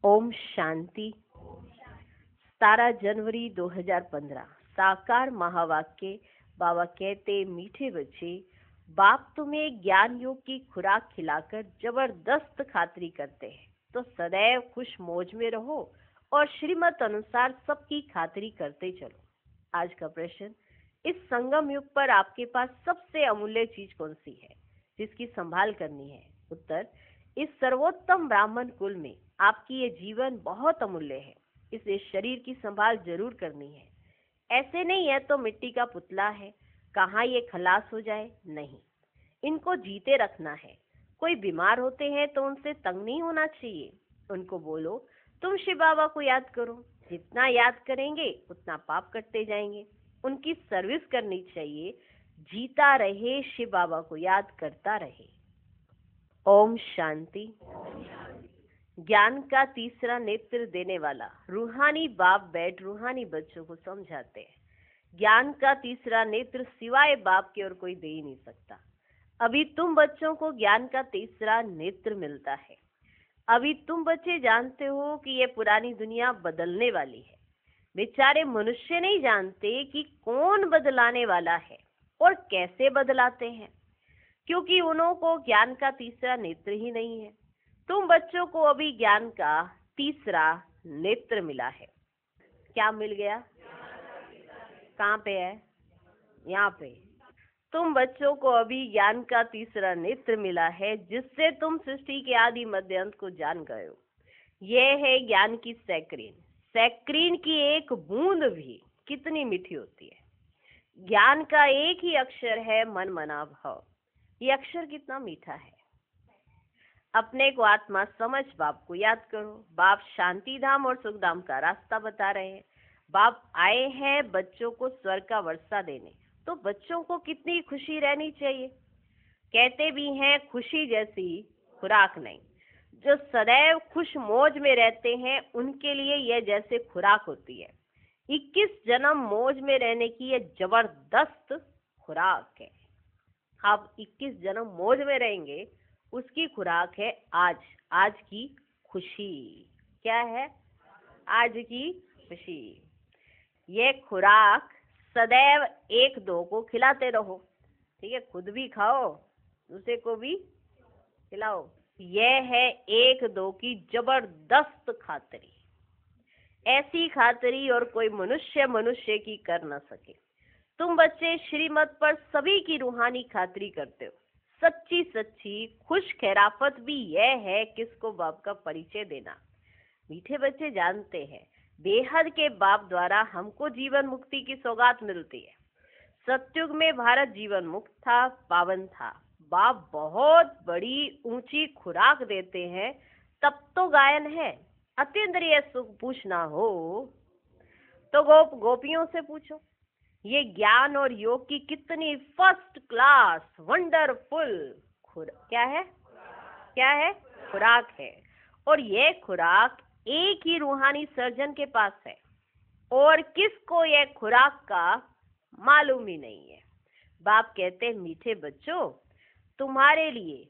ओम शांति। 17 जनवरी 2015 साकार महावाक्य। बाबा कहते, मीठे बच्चे, बाप तुम्हें ज्ञान योग की खुराक खिलाकर जबरदस्त खातिरी करते हैं, तो सदैव खुश मौज में रहो और श्रीमत अनुसार सबकी खातिरी करते चलो। आज का प्रश्न, इस संगम युग पर आपके पास सबसे अमूल्य चीज कौन सी है जिसकी संभाल करनी है? उत्तर, इस सर्वोत्तम ब्राह्मण कुल में आपकी ये जीवन बहुत अमूल्य है, इसलिए शरीर की संभाल जरूर करनी है। ऐसे नहीं है तो मिट्टी का पुतला है, कहाँ ये खलास हो जाए, नहीं, इनको जीते रखना है। कोई बीमार होते हैं तो उनसे तंग नहीं होना चाहिए, उनको बोलो तुम शिव बाबा को याद करो। जितना याद करेंगे उतना पाप कटते जाएंगे। उनकी सर्विस करनी चाहिए, जीता रहे, शिव बाबा को याद करता रहे। ओम शांति। ज्ञान का तीसरा नेत्र देने वाला रूहानी बाप बैठ रूहानी बच्चों को समझाते हैं। ज्ञान का तीसरा नेत्र सिवाय बाप के और कोई दे ही नहीं सकता। अभी तुम बच्चों को ज्ञान का तीसरा नेत्र मिलता है। अभी तुम बच्चे जानते हो कि ये पुरानी दुनिया बदलने वाली है। बेचारे मनुष्य नहीं जानते कि कौन बदलाने वाला है और कैसे बदलाते हैं, क्योंकि उन्हों को ज्ञान का तीसरा नेत्र ही नहीं है। तुम बच्चों को अभी ज्ञान का तीसरा नेत्र मिला है। क्या मिल गया? कहाँ पे है? यहाँ पे। तुम बच्चों को अभी ज्ञान का तीसरा नेत्र मिला है, जिससे तुम सृष्टि के आदि मध्य अंत को जान गए हो। यह है ज्ञान की सैक्रीन। सैक्रीन की एक बूंद भी कितनी मीठी होती है। ज्ञान का एक ही अक्षर है मन मना भव। ये अक्षर कितना मीठा है। अपने को आत्मा समझ बाप को याद करो। बाप शांति धाम और सुख धाम का रास्ता बता रहे हैं। बाप आए हैं बच्चों को स्वर्ग का वर्षा देने, तो बच्चों को कितनी खुशी रहनी चाहिए। कहते भी हैं खुशी जैसी खुराक नहीं। जो सदैव खुश मौज में रहते हैं उनके लिए यह जैसे खुराक होती है। 21 जन्म मौज में रहने की यह जबरदस्त खुराक है। आप 21 जन्म मौज में रहेंगे, उसकी खुराक है आज की खुशी। क्या है? आज की खुशी। ये खुराक सदैव एक दो को खिलाते रहो, ठीक है? खुद भी खाओ, दूसरे को भी खिलाओ। यह है एक दो की जबरदस्त खातिरी। ऐसी खातिरी और कोई मनुष्य की कर न सके। तुम बच्चे श्रीमत पर सभी की रूहानी खातिरी करते हो। सच्ची सच्ची खुश खैराफत भी यह है किसको बाप का परिचय देना। मीठे बच्चे जानते हैं बेहद के बाप द्वारा हमको जीवन मुक्ति की सौगात मिलती है। सतयुग में भारत जीवन मुक्त था, पावन था। बाप बहुत बड़ी ऊंची खुराक देते हैं, तब तो गायन है। अतीन्द्रिय सुख पूछना हो तो गोपियों से पूछो। ये ज्ञान और योग की कितनी फर्स्ट क्लास वंडरफुल क्या है? खुराक है। और ये खुराक एक ही रूहानी सर्जन के पास है, और किसको ये खुराक का मालूम ही नहीं है। बाप कहते हैं, मीठे बच्चों, तुम्हारे लिए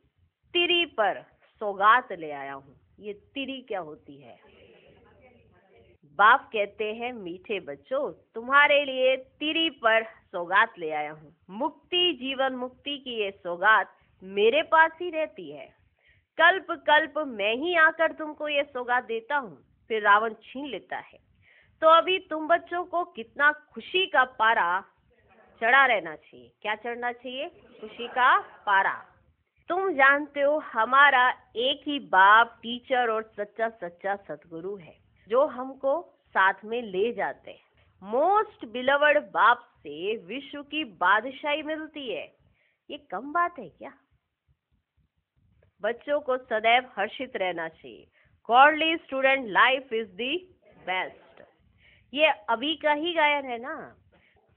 तिरी पर सौगात ले आया हूँ। ये तिरी क्या होती है? बाप कहते हैं, मीठे बच्चों, तुम्हारे लिए तिरी पर सौगात ले आया हूँ। मुक्ति, जीवन मुक्ति की ये सौगात मेरे पास ही रहती है। कल्प कल्प मैं ही आकर तुमको ये सौगात देता हूँ, फिर रावण छीन लेता है। तो अभी तुम बच्चों को कितना खुशी का पारा चढ़ा रहना चाहिए। क्या चढ़ना चाहिए? खुशी का पारा। तुम जानते हो हमारा एक ही बाप टीचर और सच्चा सच्चा सतगुरु है, जो हमको साथ में ले जाते हैं। मोस्ट बिलवड बाप से विश्व की बादशाही मिलती है। ये कम बात है क्या? बच्चों को सदैव हर्षित रहना चाहिए। Godly student life is the best. ये अभी का ही गायन है ना।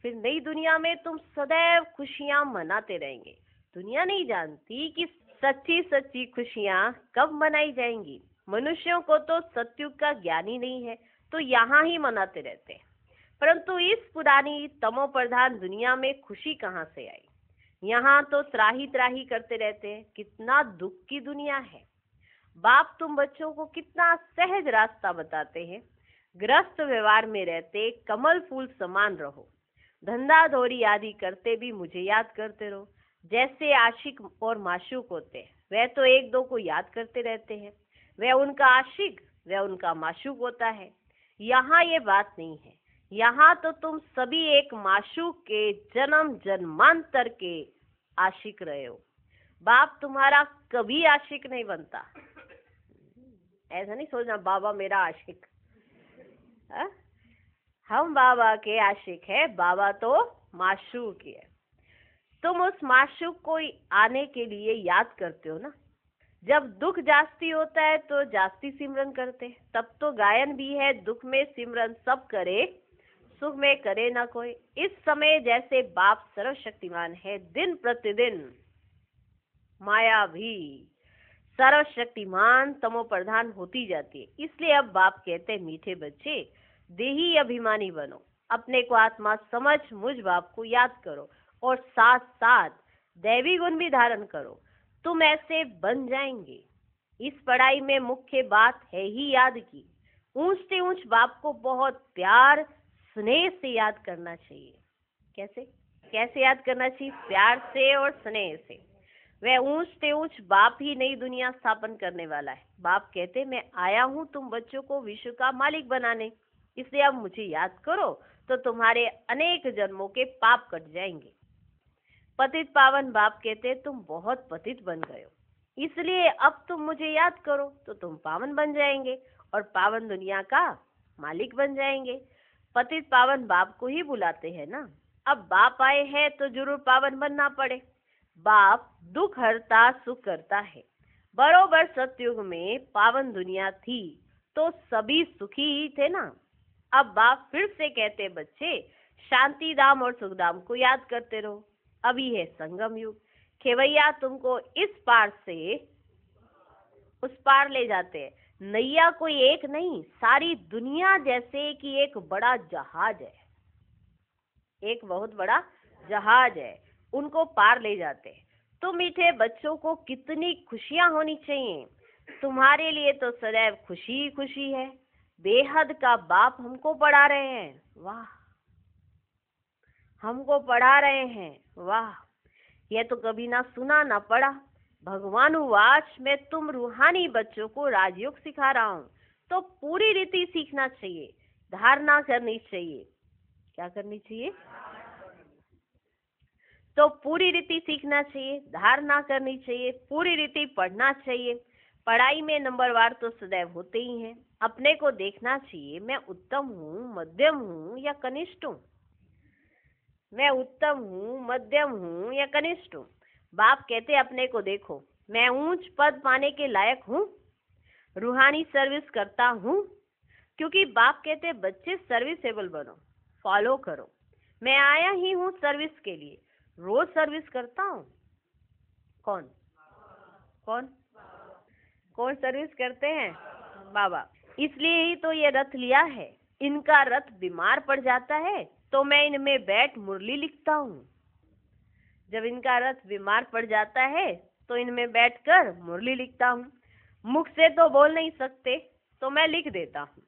फिर नई दुनिया में तुम सदैव खुशियां मनाते रहेंगे। दुनिया नहीं जानती कि सच्ची सच्ची खुशियां कब मनाई जाएंगी। मनुष्यों को तो सतयुग का ज्ञान ही नहीं है, तो यहाँ ही मनाते रहते हैं। परंतु इस पुरानी तमो प्रधान दुनिया में खुशी कहाँ से आई? यहाँ तो त्राही त्राही करते रहते हैं। कितना दुख की दुनिया है। बाप तुम बच्चों को कितना सहज रास्ता बताते हैं। ग्रस्त व्यवहार में रहते कमल फूल समान रहो। धंधा धोरी आदि करते भी मुझे याद करते रहो। जैसे आशिक और माशूक होते हैं, वह तो एक दो को याद करते रहते हैं। वह उनका आशिक, वह उनका माशूक होता है। यहाँ ये बात नहीं है। यहाँ तो तुम सभी एक माशूक के जन्म जन्मांतर के आशिक रहे हो। बाप तुम्हारा कभी आशिक नहीं बनता। ऐसा नहीं सोचना बाबा मेरा आशिक। हम बाबा के आशिक है, बाबा तो माशूक है। तुम उस माशूक को आने के लिए याद करते हो ना। जब दुख जास्ती होता है तो जास्ती सिमरन करते, तब तो गायन भी है, दुख में सिमरन सब करे, सुख में करे ना कोई। इस समय जैसे बाप सर्वशक्तिमान है, दिन प्रतिदिन माया भी सर्वशक्तिमान तमो प्रधान होती जाती है। इसलिए अब बाप कहते हैं, मीठे बच्चे देही अभिमानी बनो, अपने को आत्मा समझ मुझ बाप को याद करो और साथ साथ दैवी गुण भी धारण करो। तुम ऐसे बन जाएंगे। इस पढ़ाई में मुख्य बात है ही याद की। ऊंच से ऊंच बाप को बहुत प्यार स्नेह से याद करना चाहिए। कैसे कैसे याद करना चाहिए? प्यार से और स्नेह से। वह ऊंच से ऊंच बाप ही नई दुनिया स्थापन करने वाला है। बाप कहते मैं आया हूँ तुम बच्चों को विश्व का मालिक बनाने, इसलिए अब मुझे याद करो तो तुम्हारे अनेक जन्मों के पाप कट जाएंगे। पतित पावन बाप कहते तुम बहुत पतित बन गए हो, इसलिए अब तुम मुझे याद करो तो तुम पावन बन जाएंगे और पावन दुनिया का मालिक बन जाएंगे। पतित पावन बाप को ही बुलाते हैं ना। अब बाप आए हैं तो जरूर पावन बनना पड़े। बाप दुख हरता सुख करता है। बरोबर सतयुग में पावन दुनिया थी तो सभी सुखी ही थे ना। अब बाप फिर से कहते बच्चे शांति धाम और सुख धाम को याद करते रहो। अभी है संगम युग। खेवैया तुमको इस पार से उस पार ले जाते हैं। नैया कोई एक नहीं, सारी दुनिया जैसे कि एक बड़ा जहाज है, एक बहुत बड़ा जहाज है, उनको पार ले जाते हैं। तो मीठे बच्चों को कितनी खुशियां होनी चाहिए। तुम्हारे लिए तो सदैव खुशी ही खुशी है। बेहद का बाप हमको पढ़ा रहे हैं, वाह, हमको पढ़ा रहे हैं, वाह। यह तो कभी ना सुना ना पढ़ा। भगवानुवाच मैं तुम रूहानी बच्चों को राजयोग सिखा रहा हूँ, तो पूरी रीति सीखना चाहिए, धारणा करनी चाहिए। क्या करनी चाहिए? तो पूरी रीति सीखना चाहिए, धारणा करनी चाहिए, पूरी रीति पढ़ना चाहिए। पढ़ाई में नंबरवार तो सदैव होते ही हैं। अपने को देखना चाहिए, मैं उत्तम हूँ, मध्यम हूँ या कनिष्ठ हूँ। मैं उत्तम हूँ, मध्यम हूँ या कनिष्ठ हूँ। बाप कहते अपने को देखो, मैं ऊंच पद पाने के लायक हूँ, रूहानी सर्विस करता हूँ। क्योंकि बाप कहते बच्चे सर्विसेबल बनो, फॉलो करो। मैं आया ही हूँ सर्विस के लिए, रोज सर्विस करता हूँ। कौन कौन कौन सर्विस करते हैं? बाबा। इसलिए ही तो ये रथ लिया है। इनका रथ बीमार पड़ जाता है तो मैं इनमें बैठ मुरली लिखता हूँ। जब इनका रथ बीमार पड़ जाता है तो इनमें बैठकर मुरली लिखता हूँ। मुख से तो बोल नहीं सकते तो मैं लिख देता हूँ।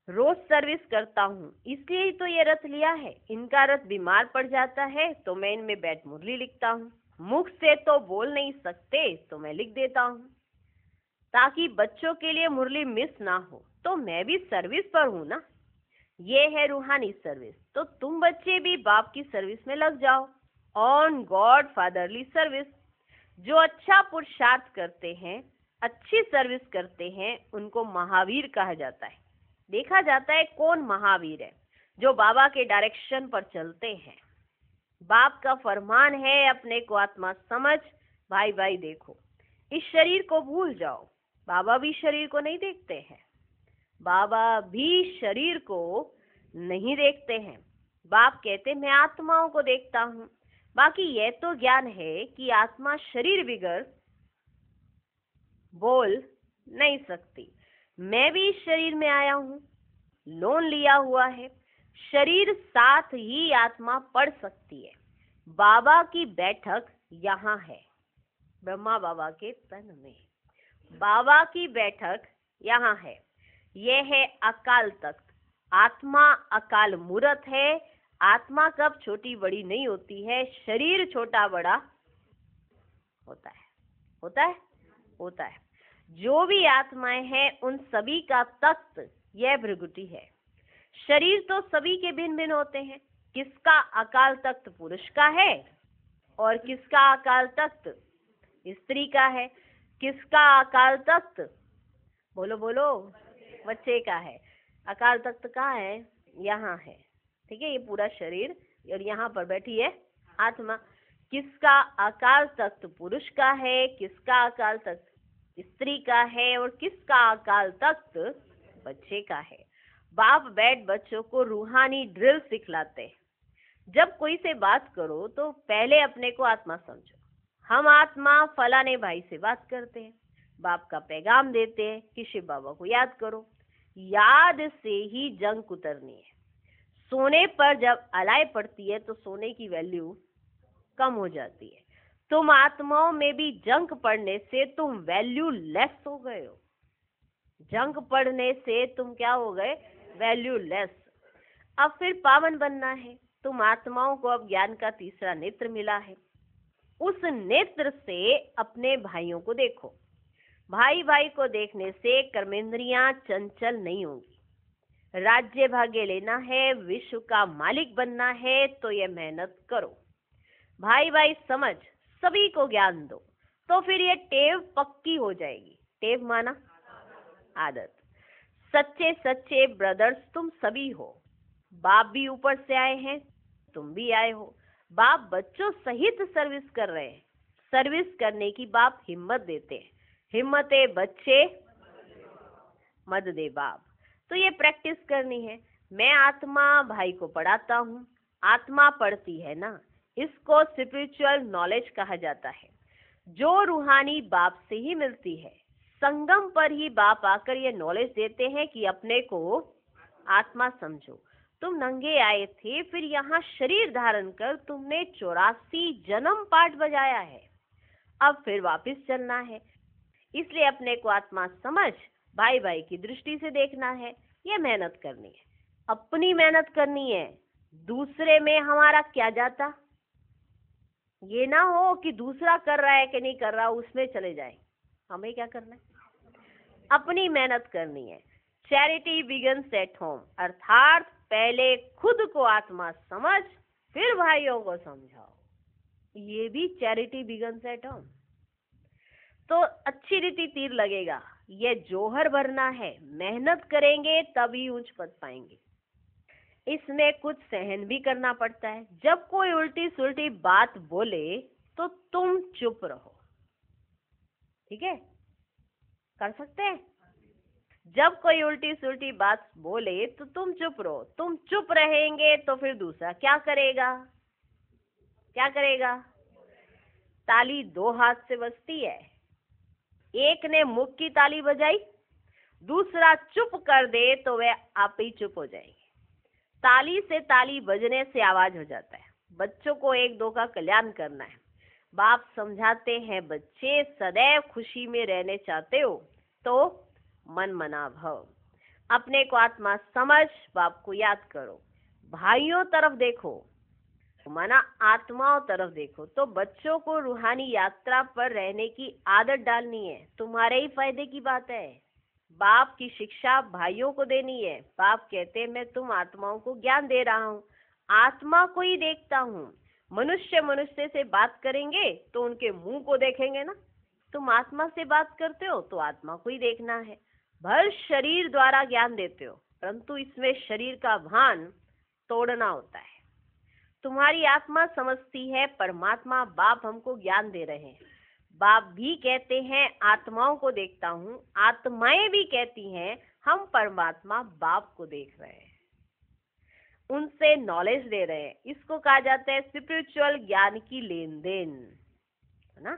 रोज सर्विस करता हूँ, इसलिए ही तो ये रथ लिया है। इनका रथ बीमार पड़ जाता है तो मैं इनमें बैठ मुरली लिखता हूँ। मुख से तो बोल नहीं सकते तो मैं लिख देता हूँ, ताकि बच्चों के लिए मुरली मिस ना हो। तो मैं भी सर्विस पर हूँ ना। ये है रूहानी सर्विस। तो तुम बच्चे भी बाप की सर्विस में लग जाओ, ऑन गॉड फादरली सर्विस। जो अच्छा पुरुषार्थ करते हैं, अच्छी सर्विस करते हैं, उनको महावीर कहा जाता है। देखा जाता है कौन महावीर है? जो बाबा के डायरेक्शन पर चलते हैं। बाप का फरमान है अपने को आत्मा समझ। भाई भाई देखो, इस शरीर को भूल जाओ। बाबा भी शरीर को नहीं देखते हैं, बाबा भी शरीर को नहीं देखते हैं। बाप कहते मैं आत्माओं को देखता हूँ। बाकी यह तो ज्ञान है कि आत्मा शरीर बिगर बोल नहीं सकती। मैं भी इस शरीर में आया हूँ, लोन लिया हुआ है। शरीर साथ ही आत्मा पढ़ सकती है। बाबा की बैठक यहाँ है, ब्रह्मा बाबा के तन में। बाबा की बैठक यहाँ है। यह है अकाल तख्त। आत्मा अकाल मूर्त है। आत्मा कब छोटी बड़ी नहीं होती है, शरीर छोटा बड़ा होता है। होता है होता है। जो भी आत्माएं हैं उन सभी का तख्त यह भृगुटी है। शरीर तो सभी के भिन्न भिन्न होते हैं। किसका अकाल तख्त पुरुष का है और किसका अकाल तख्त स्त्री का है। किसका अकाल तख्त, बोलो बोलो, बच्चे का है। अकाल तख्त कहाँ है, यहाँ है। ठीक है, ये पूरा शरीर और यहाँ पर बैठी है आत्मा। किसका अकाल तख्त पुरुष का है, किसका अकाल तख्त स्त्री का है और किसका अकाल तख्त बच्चे का है। बाप बैठ बच्चों को रूहानी ड्रिल सिखलाते हैं। जब कोई से बात करो तो पहले अपने को आत्मा समझो। हम आत्मा फलाने भाई से बात करते हैं, बाप का पैगाम देते हैं कि शिव बाबा को याद करो। याद से ही जंग उतरनी है। सोने पर जब अलाई पड़ती है तो सोने की वैल्यू कम हो जाती है। तुम आत्माओं में भी जंग पड़ने से तुम वैल्यू लेस हो गए हो। जंग पड़ने से तुम क्या हो गए, वैल्यू लेस। अब फिर पावन बनना है। तुम आत्माओं को अब ज्ञान का तीसरा नेत्र मिला है। उस नेत्र से अपने भाइयों को देखो। भाई भाई को देखने से कर्मेंद्रियां चंचल नहीं होंगी। राज्य भाग्य लेना है, विश्व का मालिक बनना है तो ये मेहनत करो। भाई भाई समझ सभी को ज्ञान दो तो फिर ये टेव पक्की हो जाएगी। टेव माना आदत। सच्चे सच्चे ब्रदर्स तुम सभी हो। बाप भी ऊपर से आए हैं, तुम भी आए हो। बाप बच्चों सहित सर्विस कर रहे हैं। सर्विस करने की बाप हिम्मत देते हैं। हिम्मते बच्चे मत दे बाप। तो ये प्रैक्टिस करनी है। मैं आत्मा भाई को पढ़ाता हूँ, आत्मा पढ़ती है ना, इसको स्पिरिचुअल नॉलेज कहा जाता है, जो रूहानी बाप से ही मिलती है। संगम पर ही बाप आकर ये नॉलेज देते हैं कि अपने को आत्मा समझो। तुम नंगे आए थे, फिर यहाँ शरीर धारण कर तुमने 84 जन्म पाठ बजाया है। अब फिर वापस चलना है, इसलिए अपने को आत्मा समझ भाई भाई की दृष्टि से देखना है। ये मेहनत करनी है, अपनी मेहनत करनी है। दूसरे में हमारा क्या जाता, ये ना हो कि दूसरा कर रहा है कि नहीं कर रहा उसमें चले जाए। हमें क्या करना है, अपनी मेहनत करनी है। चैरिटी बिगिंस एट होम, अर्थात पहले खुद को आत्मा समझ फिर भाइयों को समझाओ। ये भी चैरिटी बिगिंस एट होम। तो अच्छी रीति तीर लगेगा। ये जोहर भरना है, मेहनत करेंगे तभी ऊंच पद पाएंगे। इसमें कुछ सहन भी करना पड़ता है। जब कोई उल्टी सुल्टी बात बोले तो तुम चुप रहो। ठीक है, कर सकते हैं। जब कोई उल्टी सुल्टी बात बोले तो तुम चुप रहो। तुम चुप रहेंगे तो फिर दूसरा क्या करेगा, क्या करेगा। ताली दो हाथ से बजती है। एक ने मुख की ताली बजाई, दूसरा चुप कर दे तो वह आप ही चुप हो जाएंगे। ताली से ताली बजने से आवाज हो जाता है। बच्चों को एक दो का कल्याण करना है। बाप समझाते हैं, बच्चे सदैव खुशी में रहने चाहते हो तो मन मना भव। अपने को आत्मा समझ बाप को याद करो। भाइयों तरफ देखो, माना आत्माओं तरफ देखो। तो बच्चों को रूहानी यात्रा पर रहने की आदत डालनी है। तुम्हारे ही फायदे की बात है। बाप की शिक्षा भाइयों को देनी है। बाप कहते हैं मैं तुम आत्माओं को ज्ञान दे रहा हूँ, आत्मा को ही देखता हूँ। मनुष्य मनुष्य से बात करेंगे तो उनके मुंह को देखेंगे ना। तुम आत्मा से बात करते हो तो आत्मा को ही देखना है। भर शरीर द्वारा ज्ञान देते हो, परंतु इसमें शरीर का भान तोड़ना होता है। तुम्हारी आत्मा समझती है परमात्मा बाप हमको ज्ञान दे रहे हैं। बाप भी कहते हैं आत्माओं को देखता हूँ, आत्माएं भी कहती हैं हम परमात्मा बाप को देख रहे हैं, उनसे नॉलेज ले रहे हैं। इसको कहा जाता है स्पिरिचुअल ज्ञान की लेन देन, है ना।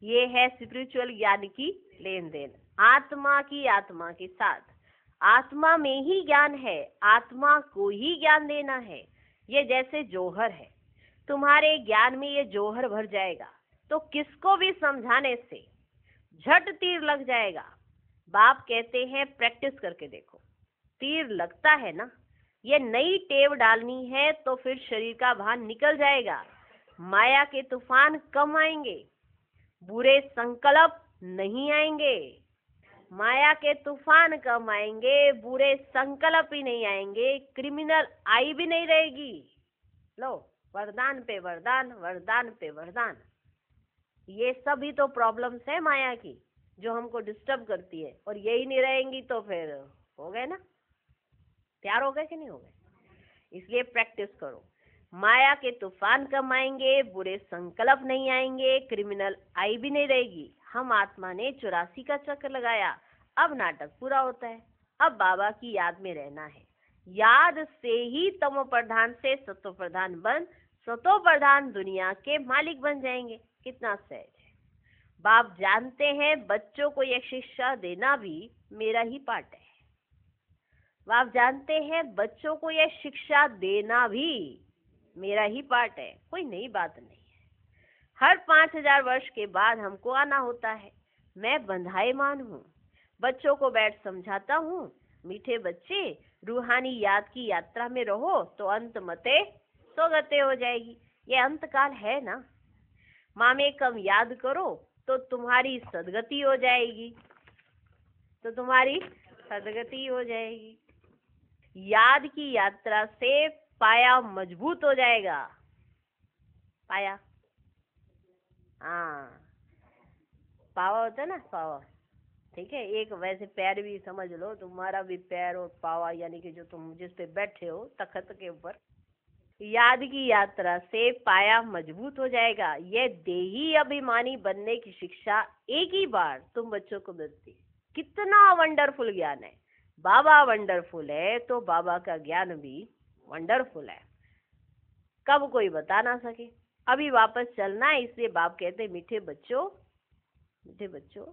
ये है स्पिरिचुअल ज्ञान की लेन देन, आत्मा के साथ। आत्मा में ही ज्ञान है, आत्मा को ही ज्ञान देना है। ये जैसे जोहर है, तुम्हारे ज्ञान में ये जोहर भर जाएगा तो किसको भी समझाने से झट तीर लग जाएगा। बाप कहते हैं प्रैक्टिस करके देखो, तीर लगता है ना। ये नई टेव डालनी है तो फिर शरीर का भान निकल जाएगा। माया के तूफान कम आएंगे, बुरे संकल्प नहीं आएंगे। माया के तूफान कम आएंगे, बुरे संकल्प ही नहीं आएंगे, क्रिमिनल आई भी नहीं रहेगी। लो, वरदान पे वरदान, वरदान पे वरदान। ये सभी तो प्रॉब्लम्स है माया की जो हमको डिस्टर्ब करती है, और यही नहीं रहेंगी तो फिर हो गए ना, तैयार हो गए कि नहीं हो गए। इसलिए प्रैक्टिस करो। माया के तूफान कम आएंगे, बुरे संकल्प नहीं आएंगे, क्रिमिनल आई भी नहीं रहेगी। हम आत्मा ने 84 का चक्र लगाया, अब नाटक पूरा होता है। अब बाबा की याद में रहना है। याद से ही तमो प्रधान से सतो प्रधान बन सतो प्रधान दुनिया के मालिक बन जाएंगे। कितना सहज है। बाप जानते हैं बच्चों को यह शिक्षा देना भी मेरा ही पार्ट है। बाप जानते हैं बच्चों को यह शिक्षा देना भी मेरा ही पार्ट है, कोई नई बात नहीं है। हर 5000 वर्ष के बाद हमको आना होता है। मैं बंधाईमान हूँ, बच्चों को बैठ समझाता हूँ, मीठे बच्चे रूहानी याद की यात्रा में रहो तो अंत मते स्वगते हो जाएगी। ये अंतकाल है ना। मामे कम याद करो तो तुम्हारी सदगति हो जाएगी, तो तुम्हारी सदगति हो जाएगी। याद की यात्रा से पाया मजबूत हो जाएगा। पाया, हाँ, पावा होता है ना, पावा। ठीक है, एक वैसे पैर भी समझ लो, तुम्हारा भी पैर और पावा, यानी कि जो तुम जिस पे बैठे हो तख्त के ऊपर। याद की यात्रा से पाया मजबूत हो जाएगा। यह देही अभिमानी बनने की शिक्षा एक ही बार तुम बच्चों को मिलती। कितना वंडरफुल ज्ञान है। बाबा वंडरफुल है तो बाबा का ज्ञान भी वंडरफुल है, कब कोई बता ना सके। अभी वापस चलना है, इसलिए बाप कहते मीठे बच्चों, मीठे बच्चों,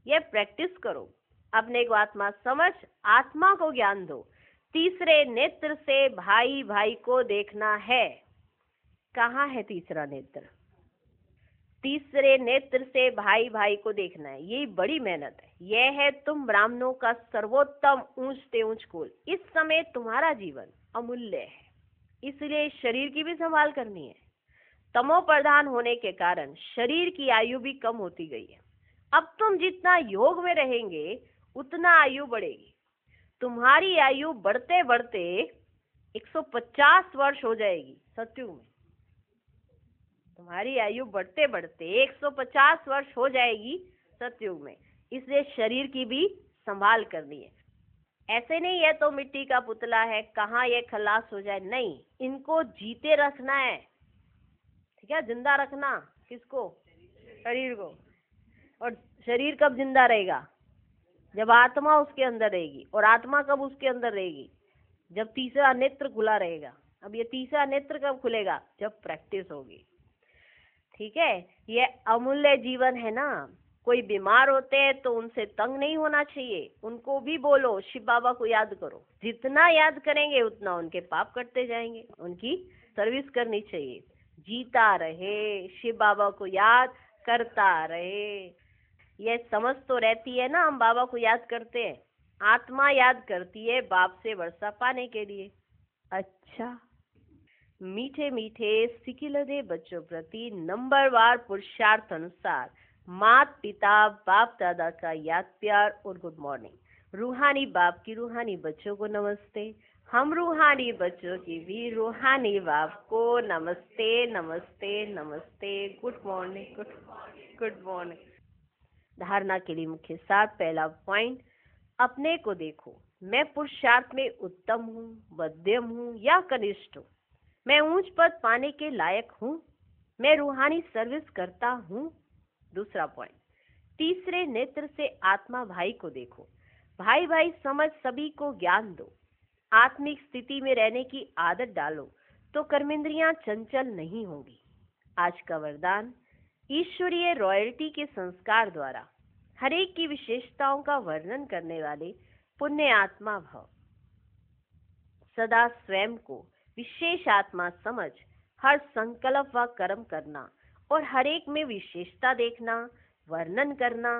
ये प्रैक्टिस करो। अपने को आत्मा समझ, आत्मा को ज्ञान दो। तीसरे नेत्र से भाई भाई को देखना है। कहाँ है तीसरा नेत्र? तीसरे नेत्र से भाई भाई को देखना है। यही बड़ी मेहनत है। यह है तुम ब्राह्मणों का सर्वोत्तम ऊंच से ऊंच कुल। इस समय तुम्हारा जीवन अमूल्य है, इसलिए शरीर की भी संभाल करनी है। तमो प्रधान होने के कारण शरीर की आयु भी कम होती गई है। अब तुम जितना योग में रहेंगे उतना आयु बढ़ेगी। तुम्हारी आयु बढ़ते बढ़ते 150 वर्ष हो जाएगी सत्युग में। तुम्हारी आयु बढ़ते बढ़ते 150 वर्ष हो जाएगी सत्युग में। इसलिए शरीर की भी संभाल करनी है। ऐसे नहीं है तो मिट्टी का पुतला है, कहाँ ये खलास हो जाए, नहीं, इनको जीते रखना है। ठीक है, जिंदा रखना किसको? शरीर को। और शरीर कब जिंदा रहेगा? जब आत्मा उसके अंदर रहेगी। और आत्मा कब उसके अंदर रहेगी? जब तीसरा नेत्र खुला रहेगा। अब ये तीसरा नेत्र कब खुलेगा? जब प्रैक्टिस होगी। ठीक है, ये अमूल्य जीवन है ना। कोई बीमार होते हैं तो उनसे तंग नहीं होना चाहिए, उनको भी बोलो शिव बाबा को याद करो। जितना याद करेंगे उतना उनके पाप कटते जाएंगे। उनकी सर्विस करनी चाहिए। जीता रहे, शिव बाबा को याद करता रहे। ये समझ तो रहती है ना, हम बाबा को याद करते हैं, आत्मा याद करती है बाप से वर्षा पाने के लिए। अच्छा, मीठे मीठे सिकिलदे बच्चों प्रति नंबरवार पुरुषार्थ अनुसार मात पिता बाप दादा का याद प्यार और गुड मॉर्निंग। रूहानी बाप की रूहानी बच्चों को नमस्ते। हम रूहानी बच्चों की भी रूहानी बाप को नमस्ते नमस्ते नमस्ते। Good morning, good morning. धारणा के लिए मुख्य सार। पहला पॉइंट, अपने को देखो। मैं पुरुषार्थ में उत्तम हूँ, मध्यम हूँ या कनिष्ठ हूँ? मैं ऊंच पद पाने के लायक हूँ? मैं रूहानी सर्विस करता हूँ? दूसरा पॉइंट, तीसरे नेत्र से आत्मा भाई को देखो। भाई भाई समझ सभी को ज्ञान दो। आत्मिक स्थिति में रहने की आदत डालो तो कर्मेंद्रियां चंचल नहीं होंगी। आज का वरदान, ईश्वरीय रॉयल्टी के संस्कार द्वारा हरेक की विशेषताओं का वर्णन करने वाले पुण्य आत्मा भव। सदा स्वयं को विशेष आत्मा समझ हर संकल्प व कर्म करना और हरेक में विशेषता देखना, वर्णन करना,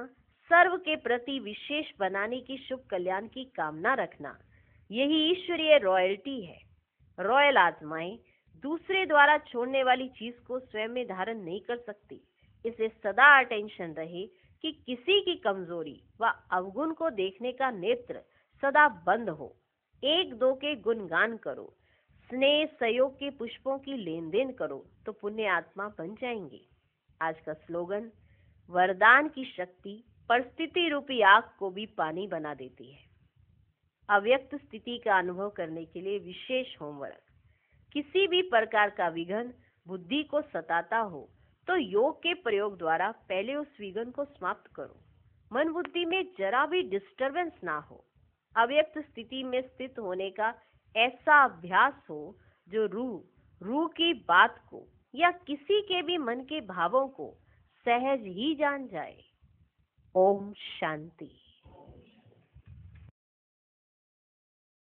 सर्व के प्रति विशेष बनाने की शुभ कल्याण की कामना रखना, यही ईश्वरीय रॉयल्टी है। रॉयल आत्माएं दूसरे द्वारा छोड़ने वाली चीज को स्वयं में धारण नहीं कर सकती। इसे सदा अटेंशन रहे कि किसी की कमजोरी व अवगुण को देखने का नेत्र सदा बंद हो। एक दो के गुणगान करो, स्नेह सहयोग के पुष्पों की लेन देन करो तो पुण्य आत्मा बन जाएंगे। आज का स्लोगन, वरदान की शक्ति परिस्थिति रूपी आग को भी पानी बना देती है। अव्यक्त स्थिति का अनुभव करने के लिए विशेष होमवर्क। किसी भी प्रकार का विघ्न बुद्धि को सताता हो तो योग के प्रयोग द्वारा पहले उस विघ्न को समाप्त करो। मन बुद्धि में जरा भी डिस्टरबेंस ना हो। अव्यक्त स्थिति में स्थित होने का ऐसा अभ्यास हो जो रूह की बात को या किसी के भी मन के भावों को सहज ही जान जाए। ओम शांति।